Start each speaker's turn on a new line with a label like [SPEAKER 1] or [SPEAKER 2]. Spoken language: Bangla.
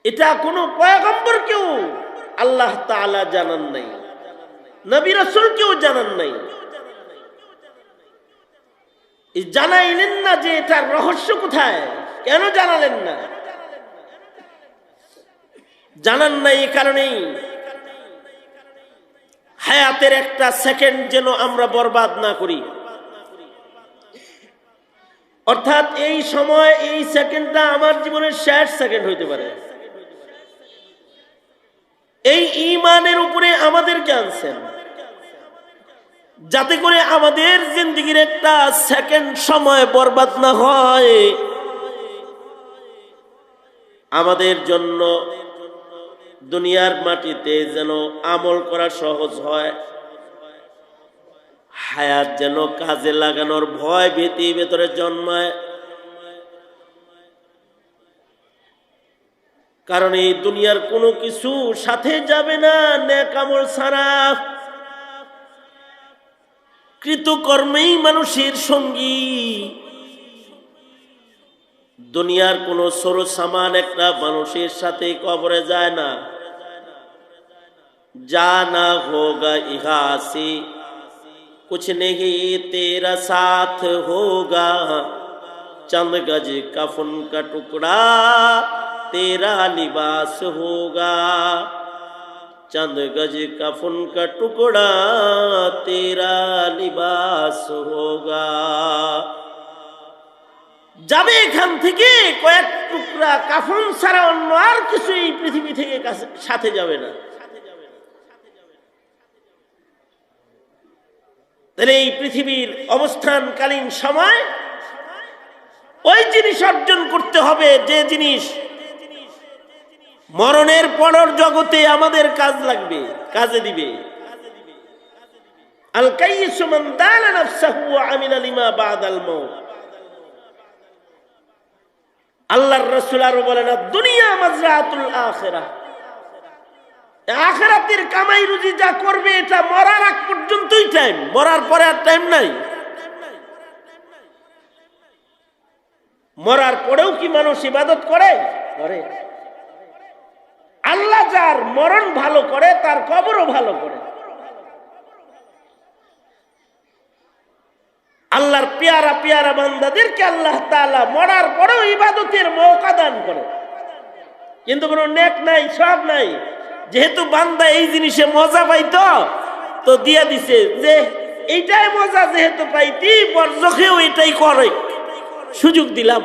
[SPEAKER 1] এটা কোনো পয়গম্বরকেও আল্লাহ তাআলা জানান নাই, নবী রাসূলকেও জানান নাই। জানাইলেন না যে এটার রহস্য কোথায়, কেন জানালেন না? জানান নাই এই কারণেই হায়াতের একটা সেকেন্ড যেন আমরা বরবাদ না করি। অর্থাৎ এই সময় এই সেকেন্ডটা আমার জীবনের শেষ সেকেন্ড হইতে পারে। এই ঈমানের উপরে আমাদেরকে আনছেন যাতে করে আমাদের জিন্দেগির একটা সেকেন্ড সময় বরবাদ না হয়, আমাদের জন্য দুনিয়ার মাটিতে যেন আমল করা সহজ হয়, হায়াত যেন কাজে লাগানোর ভয় ভীতি ভেতরে জন্মায়। কারণ এই দুনিয়ার কোনো কিছু সাথে যাবে না নেক আমল ছাড়া। কৃতকর্মেই মানুষের সঙ্গী। দুনিয়ার কোনো সরো সামান একটা মানুষের সাথে কবরে যায় না। জানা হোগা ইহা সে कुछ नहीं तेरा साथ होगा, चंद गज कफन का टुकड़ा तेरा लिबास होगा, चंद गज कफन का टुकड़ा तेरा लिबास होगा। যাবে এখান থেকে কয়েক টুকরা কাফন ছাড়া অন্য আর কিছু এই পৃথিবী থেকে সাথে যাবে না। তাহলে এই পৃথিবীর অবস্থানকালীন সময় ওই জিনিস অর্জন করতে হবে যে জিনিস মরণের পরের জগতে আমাদের কাজ লাগবে, কাজে দিবে। আল কাইয়িসু মান দানা নাফসাহু ওয়া আমিলা লিমা বাদাল মাউত। আল্লাহর রাসূল আরো বলেন, দুনিয়া মাজরাতুল আখিরাহ। আখিরাতের কামাই রুজি যা করবে এটা মরার আগ পর্যন্তই টাইম, মরার পরে আর টাইম নাই। মরার পরেও কি মানুষ ইবাদত করে? করে। আল্লাহ যার মরণ ভালো করে তার কবরও ভালো করে। আল্লাহর পেয়ারা পেয়ারা বান্দাদেরকে আল্লাহ তাআলা মরার পরেও ইবাদতের মওকা দান করে। কিন্তু কোনো নেক নাই, সব নাই। যেহেতু বান্দা এই জিনিসে মজা পাইতো তো দিয়া দিছে যে এইটাই মজা যেহেতু পাইতি বরজখেও এটাই করে, সুযোগ দিলাম।